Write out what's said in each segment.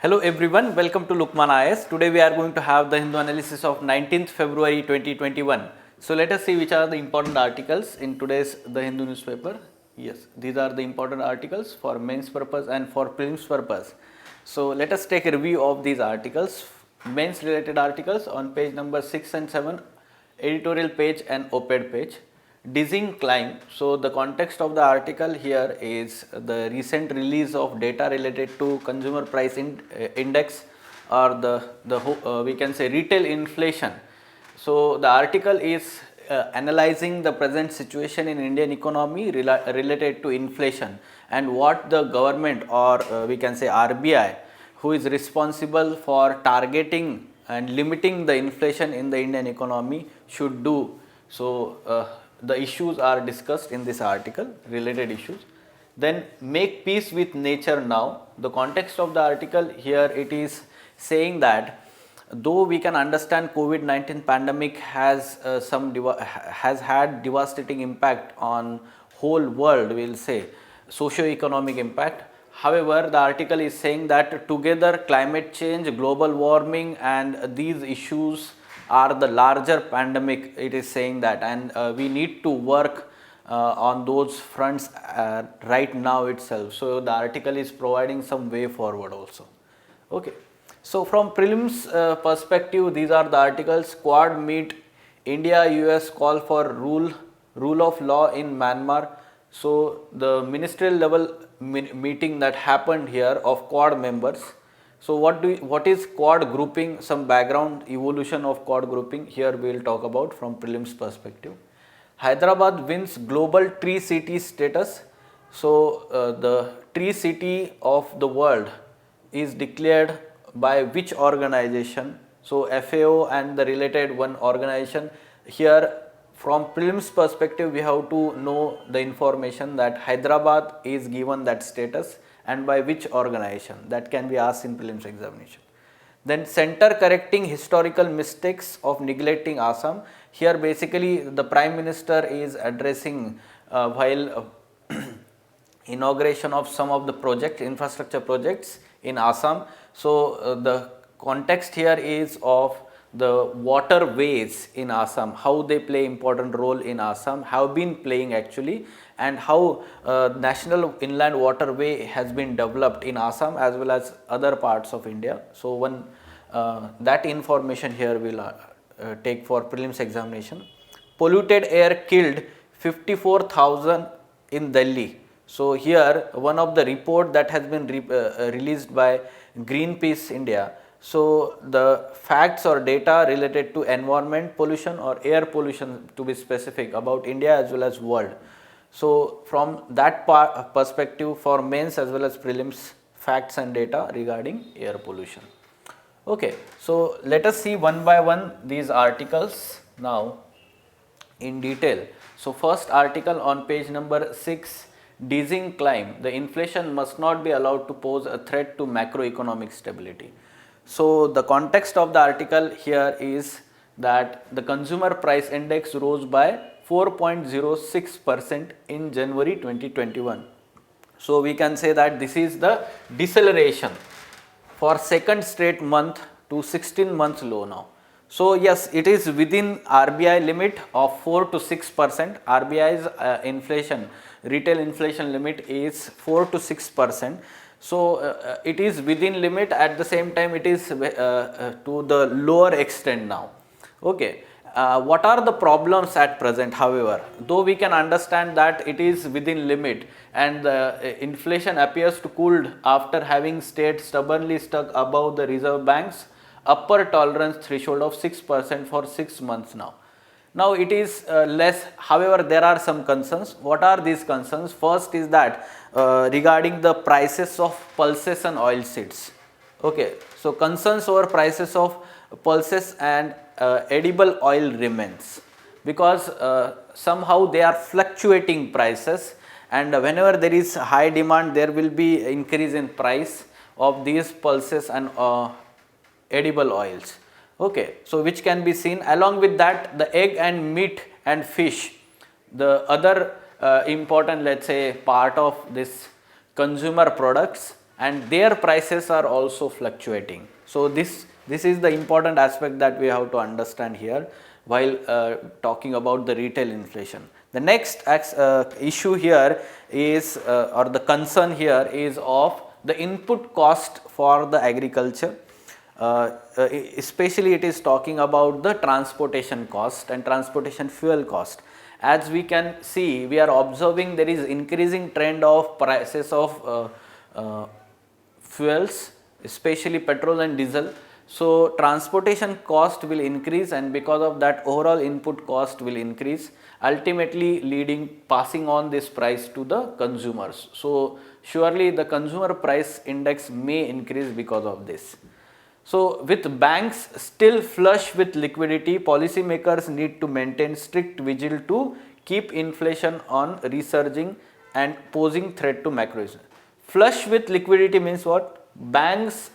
Hello everyone, welcome to Lukman IS. Today we are going to have the Hindu analysis of 19th February 2021. So let us see which are the important articles in today's The Hindu newspaper. Yes, these are the important articles for mains purpose and for prelims purpose. So let us take a review of these articles. Mains related articles on page number 6 and 7, editorial page and op-ed page. Dizzying climb. So the context of the article here is the recent release of data related to consumer price index, or we can say retail inflation. So the article is analyzing the present situation in Indian economy related to inflation and what the government, or we can say RBI, who is responsible for targeting and limiting the inflation in the Indian economy, should do. So the issues are discussed in this article, related issues. Then make peace with nature now. The context of the article here, it is saying that though we can understand COVID-19 pandemic has has had devastating impact on whole world, we will say socio-economic impact. However, the article is saying that together climate change, global warming and these issues are the larger pandemic, it is saying that, and we need to work on those fronts right now itself. So the article is providing some way forward also. Okay. So from prelims perspective, these are the articles. Quad meet, India US call for rule of law in Myanmar. So the ministerial level meeting that happened here of Quad members. So what is Quad grouping? Some background evolution of Quad grouping here we will talk about from prelims perspective. Hyderabad wins global tree city status. So the tree city of the world is declared by which organization? So FAO and the related one organization. Here from prelims perspective we have to know the information that Hyderabad is given that status and by which organization. That can be asked in prelims examination. Then center correcting historical mistakes of neglecting Assam. Here basically the Prime Minister is addressing while inauguration of some of the project, infrastructure projects in Assam. So the context here is of the waterways in Assam, how they play important role in Assam, have been playing actually, and how national inland waterway has been developed in Assam as well as other parts of India. So one that information here will take for prelims examination. Polluted air killed 54,000 in Delhi. So here one of the report that has been released by Greenpeace India. So the facts or data related to environment pollution or air pollution, to be specific, about India as well as world. So from that perspective for mains as well as prelims, facts and data regarding air pollution. Okay, so let us see one by one these articles now in detail. So first article on page number 6, dizzying climb, the inflation must not be allowed to pose a threat to macroeconomic stability. So the context of the article here is that the consumer price index rose by 4.06% in January 2021. So we can say that this is the deceleration for second straight month to 16 months low now. So yes, it is within RBI limit of 4 to 6%. RBI's inflation, retail inflation limit is 4 to 6%. So it is within limit, at the same time it is to the lower extent now. Okay. What are the problems at present? However, though we can understand that it is within limit and the inflation appears to cool after having stayed stubbornly stuck above the Reserve Bank's upper tolerance threshold of 6% for 6 months now. Now it is less, however there are some concerns. What are these concerns? First is that regarding the prices of pulses and oil seeds. Okay, so concerns over prices of pulses and edible oil remains, because somehow they are fluctuating prices, and whenever there is high demand there will be increase in price of these pulses and edible oils. Okay, so which can be seen. Along with that, the egg and meat and fish, the other important, let's say, part of this consumer products, and their prices are also fluctuating. So this is the important aspect that we have to understand here while talking about the retail inflation. The next issue here is or the concern here is of the input cost for the agriculture. Especially it is talking about the transportation cost and transportation fuel cost. As we can see, we are observing there is increasing trend of prices of fuels, especially petrol and diesel. So transportation cost will increase, and because of that overall input cost will increase, ultimately passing on this price to the consumers. So surely the consumer price index may increase because of this. So with banks still flush with liquidity, policymakers need to maintain strict vigil to keep inflation on resurging and posing threat to macroeconomy. Flush with liquidity means what? Banks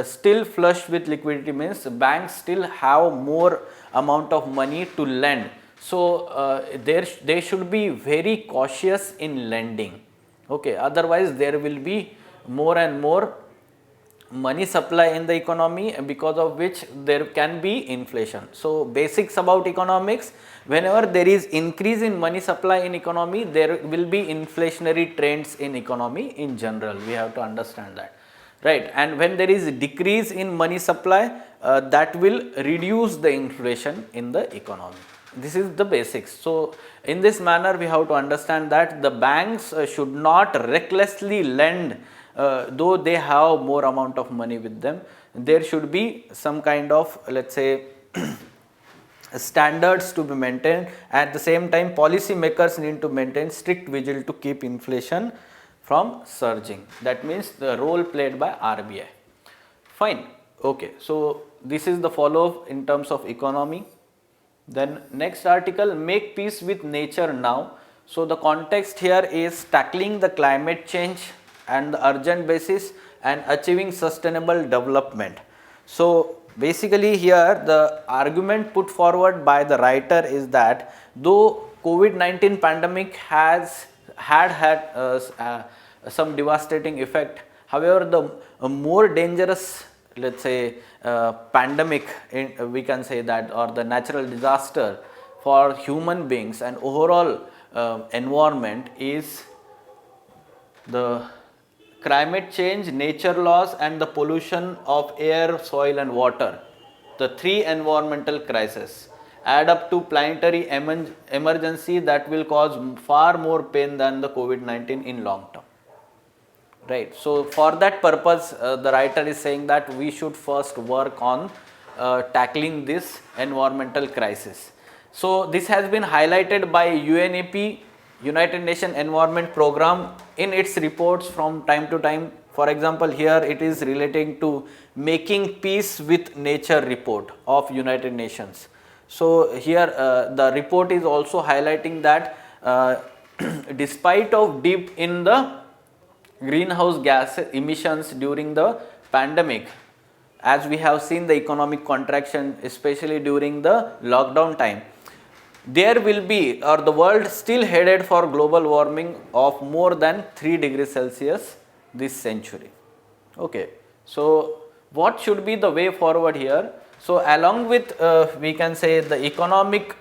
still flush with liquidity means banks still have more amount of money to lend. So they should be very cautious in lending. Okay, otherwise there will be more and more money supply in the economy, because of which there can be inflation. So basics about economics: whenever there is increase in money supply in economy, there will be inflationary trends in economy in general. We have to understand that, right? And when there is a decrease in money supply, that will reduce the inflation in the economy. This is the basics. So in this manner we have to understand that the banks should not recklessly lend. Though they have more amount of money with them, there should be some kind of, let's say, standards to be maintained. At the same time, policy makers need to maintain strict vigil to keep inflation from surging. That means the role played by RBI. Fine. Okay. So this is the follow-up in terms of economy. Then next article, make peace with nature now. So the context here is tackling the climate change and the urgent basis and achieving sustainable development. So basically here the argument put forward by the writer is that though COVID-19 pandemic has had some devastating effect, however the more dangerous, let's say, pandemic, we can say that, or the natural disaster for human beings and overall environment is the climate change, nature loss and the pollution of air, soil and water. The three environmental crises add up to planetary emergency that will cause far more pain than the COVID-19 in long term. Right. So for that purpose, the writer is saying that we should first work on tackling this environmental crisis. So this has been highlighted by UNEP, United Nations Environment Program, in its reports from time to time. For example, here it is relating to making peace with nature report of United Nations. So here the report is also highlighting that despite of dip in the greenhouse gas emissions during the pandemic, as we have seen the economic contraction, especially during the lockdown time, there will be, or the world still headed for global warming of more than 3 degrees Celsius this century. Okay. So what should be the way forward here? So along with we can say the economic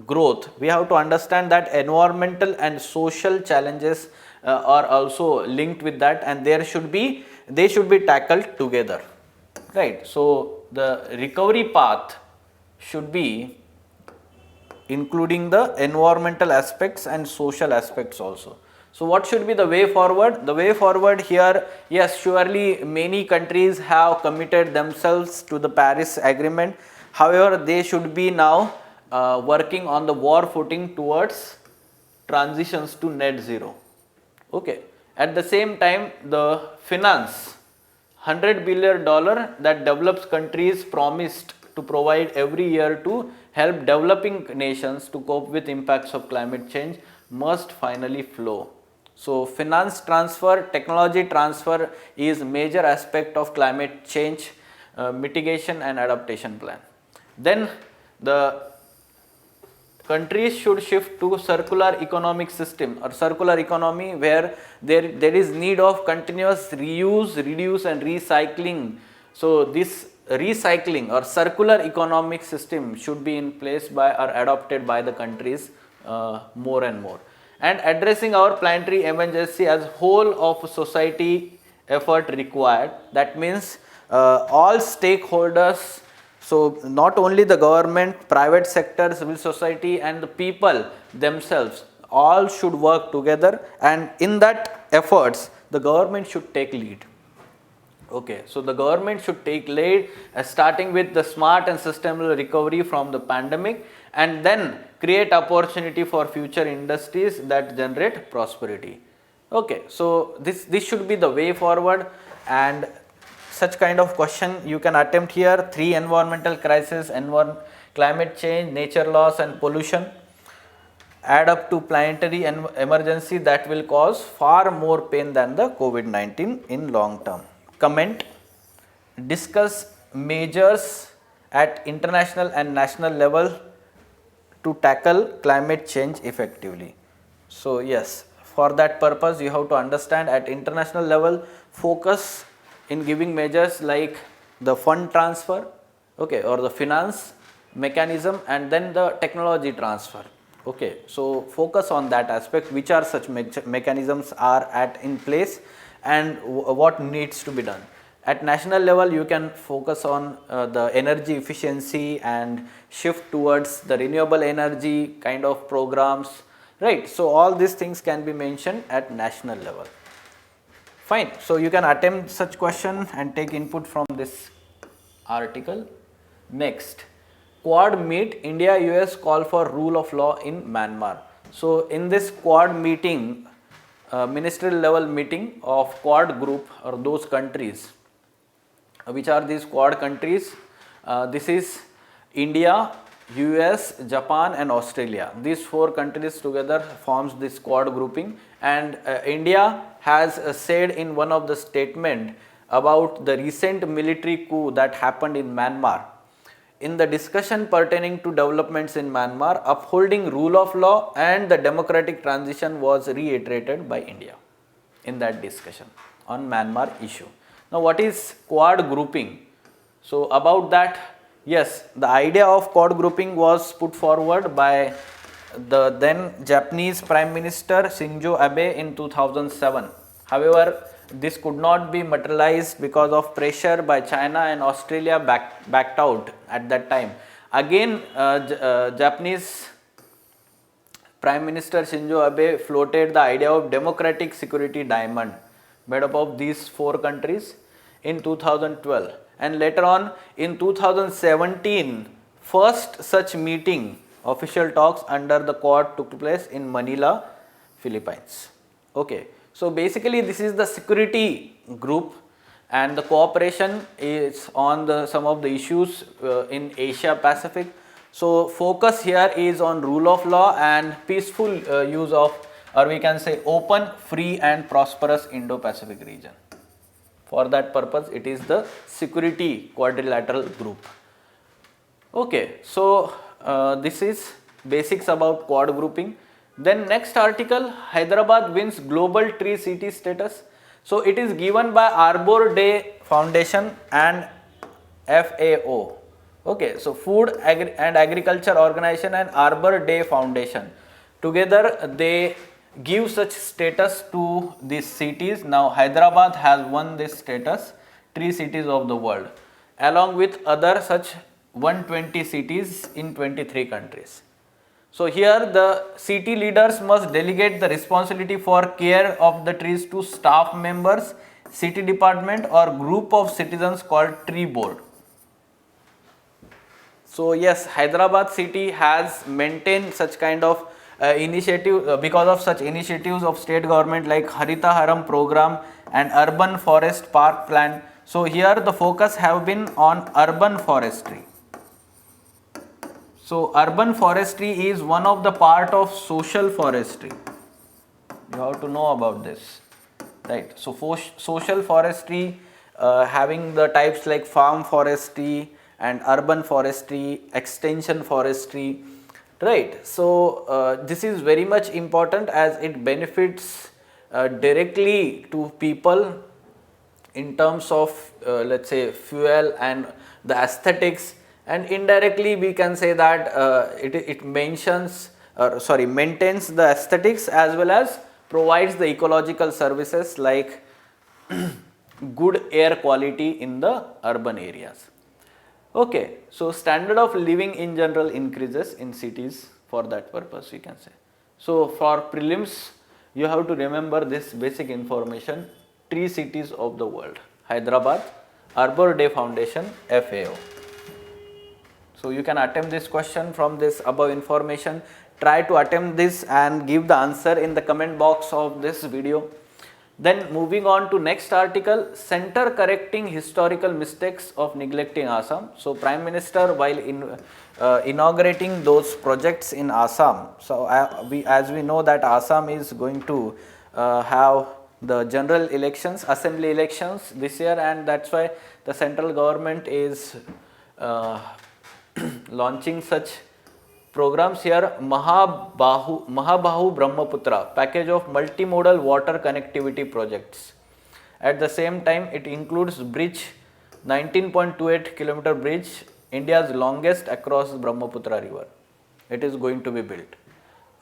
growth, we have to understand that environmental and social challenges are also linked with that, and they should be tackled together, right? So the recovery path should be including the environmental aspects and social aspects also. So what should be the way forward? The way forward here, yes, surely many countries have committed themselves to the Paris Agreement. However, they should be now working on the war footing towards transitions to net zero. Okay. At the same time, the finance, $100 billion that developed countries promised to provide every year to help developing nations to cope with impacts of climate change must finally flow. So finance transfer, technology transfer is major aspect of climate change mitigation and adaptation plan. Then the countries should shift to circular economic system or circular economy, where there is need of continuous reuse, reduce and recycling. So this recycling or circular economic system should be in place by or adopted by the countries more and more. And addressing our planetary emergency as whole of society effort required. That means all stakeholders, so not only the government, private sector, civil society and the people themselves, all should work together, and in that efforts the government should take lead. Okay, so the government should take lead, starting with the smart and sustainable recovery from the pandemic, and then create opportunity for future industries that generate prosperity. Okay, so this should be the way forward, and such kind of question you can attempt here. 3 environmental crises, climate change, nature loss and pollution add up to planetary emergency that will cause far more pain than the COVID-19 in long term. Comment: discuss measures at international and national level to tackle climate change effectively. So yes, for that purpose you have to understand at international level, focus in giving measures like the fund transfer, okay, or the finance mechanism, and then the technology transfer. Okay, so focus on that aspect, which are such mechanisms are in place and what needs to be done. At national level you can focus on the energy efficiency and shift towards the renewable energy kind of programs, right? So all these things can be mentioned at national level. Fine, so you can attempt such question and take input from this article. Next, Quad meet, India US call for rule of law in Myanmar. So in this Quad meeting, ministerial level meeting of Quad group or those countries, which are these Quad countries? This is India, US, Japan and Australia. These 4 countries together forms this Quad grouping, and India has said in one of the statement about the recent military coup that happened in Myanmar. In the discussion pertaining to developments in Myanmar, upholding rule of law and the democratic transition was reiterated by India in that discussion on Myanmar issue. Now what is Quad grouping? So about that, yes, the idea of Quad grouping was put forward by the then Japanese Prime Minister Shinzo Abe in 2007. However, this could not be materialized because of pressure by China, and Australia backed out at that time. Again, Japanese Prime Minister Shinzo Abe floated the idea of democratic security diamond made up of these 4 countries in 2012, and later on in 2017 first such meeting, official talks under the Quad took place in Manila, Philippines. Okay, so basically this is the security group, and the cooperation is on some of the issues in Asia Pacific. So focus here is on rule of law and peaceful use of, or we can say, open, free and prosperous Indo-Pacific region. For that purpose it is the security quadrilateral group. Okay, so this is basics about Quad grouping. Then next article, Hyderabad wins global tree city status. So it is given by Arbor Day Foundation and FAO. Okay, so Food and Agriculture Organization and Arbor Day Foundation together they give such status to these cities. Now Hyderabad has won this status, tree cities of the world, along with other such 120 cities in 23 countries. So here the city leaders must delegate the responsibility for care of the trees to staff members, city department or group of citizens called tree board. So yes, Hyderabad city has maintained such kind of initiative because of such initiatives of state government like Harita Haram program and urban forest park plan. So here the focus have been on urban forestry. So urban forestry is one of the part of social forestry. You have to know about this, right? So social forestry having the types like farm forestry and urban forestry, extension forestry, right? So this is very much important as it benefits directly to people in terms of let's say fuel and the aesthetics, and indirectly we can say that it mentions maintains the aesthetics as well as provides the ecological services like good air quality in the urban areas. Okay, so standard of living in general increases in cities for that purpose we can say. So for prelims you have to remember this basic information: three cities of the world: Hyderabad, Arbor Day Foundation, FAO. So you can attempt this question from this above information. Try to attempt this and give the answer in the comment box of this video. Then moving on to next article, center correcting historical mistakes of neglecting Assam. So Prime Minister while inaugurating those projects in Assam, so as we know that Assam is going to have the general elections, assembly elections this year, and that's why the central government is launching such programs here. Mahabahu Brahmaputra package of multimodal water connectivity projects. At the same time, it includes bridge, 19.28 kilometer bridge, India's longest across Brahmaputra river. It is going to be built.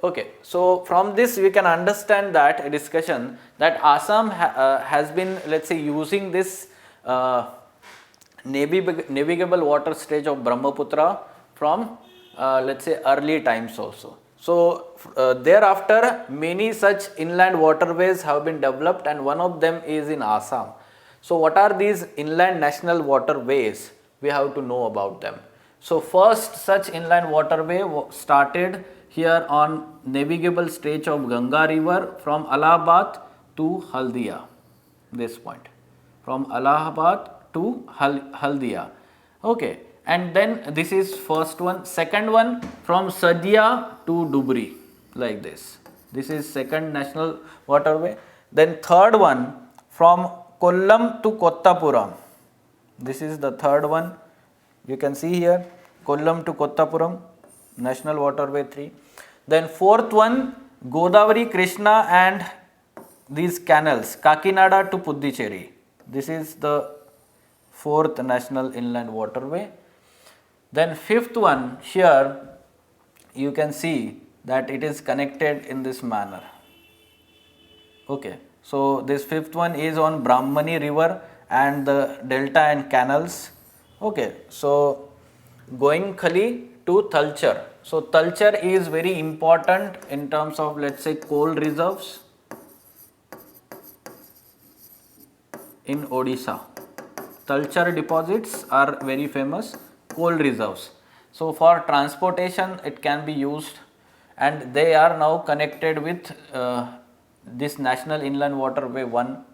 Okay, so from this we can understand that a discussion that Assam has been, let's say, using this navigable water stage of Brahmaputra from let's say early times also. So thereafter many such inland waterways have been developed, and one of them is in Assam. So what are these inland national waterways? We have to know about them. So first such inland waterway started here on navigable stretch of Ganga river from Allahabad to Haldia, this point, from Allahabad to Haldia. Okay, and then this is first one. Second one from Sadia to Dubri, like this. This is second national waterway. Then third one from Kollam to Kottapuram. This is the third one. You can see here Kollam to Kottapuram, national waterway 3. Then fourth one, Godavari, Krishna and these canals, Kakinada to Puducherry. This is the fourth national inland waterway. Then fifth one, here you can see that it is connected in this manner. Okay, so this fifth one is on Brahmani river and the delta and canals. Okay, so going Khali to Talcher. So Talcher is very important in terms of, let's say, coal reserves in Odisha. Talcher deposits are very famous coal reserves. So for transportation it can be used, and they are now connected with this national inland waterway 1,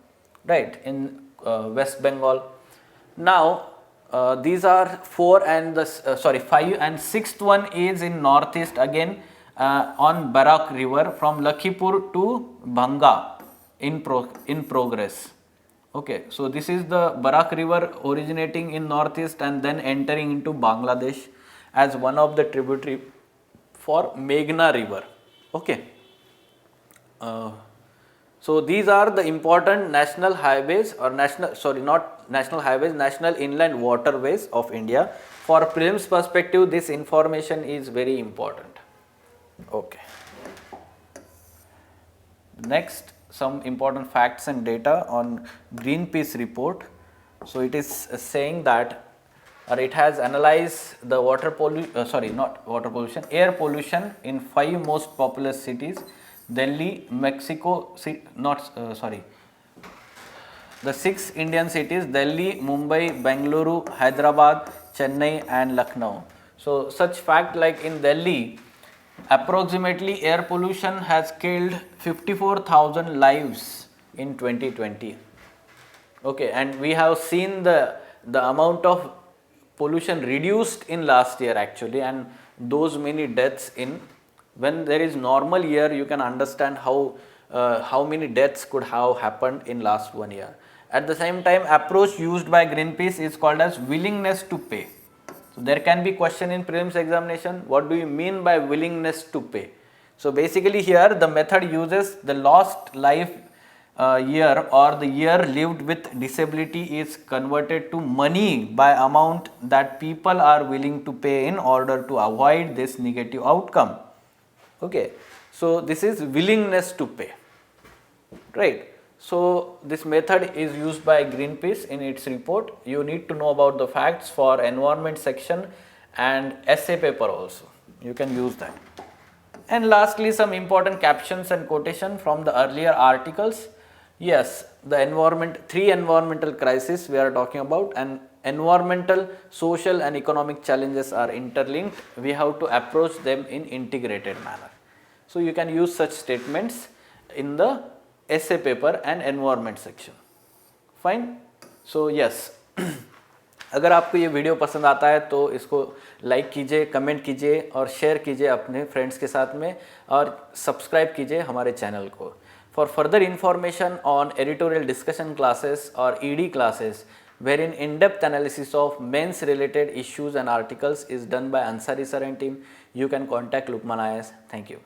right, in West Bengal. Now these are 4 and the 5, and sixth one is in northeast again on Barak river from Lakhipur to Bhanga in progress. Okay, so this is the Barak river originating in northeast and then entering into Bangladesh as one of the tributary for Meghna river. Okay. So these are the important national highways or national inland waterways of India. For prelims perspective, this information is very important. Okay. Next, some important facts and data on Greenpeace report. So it is saying that, or it has analyzed the air pollution in 5 most populous cities: Delhi, Mexico, the 6 Indian cities: Delhi, Mumbai, Bengaluru, Hyderabad, Chennai and Lucknow. So such fact like in Delhi, approximately air pollution has killed 54,000 lives in 2020. Okay, and we have seen the amount of pollution reduced in last year actually, and those many deaths in, when there is normal year, you can understand how many deaths could have happened in last 1 year. At the same time, approach used by Greenpeace is called as willingness to pay. So there can be question in prelims examination, what do you mean by willingness to pay? So basically here the method uses the lost life year or the year lived with disability is converted to money by amount that people are willing to pay in order to avoid this negative outcome. Okay, so this is willingness to pay, right? So this method is used by Greenpeace in its report. You need to know about the facts for environment section and essay paper also. You can use that. And lastly, some important captions and quotation from the earlier articles. Yes, the three environmental crises we are talking about, and environmental, social and economic challenges are interlinked. We have to approach them in integrated manner. So you can use such statements in the essay paper and environment section. Fine. So yes. अगर आपको ये video पसंद आता है तो इसको like कीजिए, comment कीजिए और शेयर कीजिए अपने फ्रेंड्स के साथ में, और सब्सक्राइब कीजिए हमारे चैनल को. For further information on editorial discussion classes और ED classes wherein in-depth analysis of men's related issues and articles is done by Ansari sir and team, you can contact Lukman IAS. Thank you.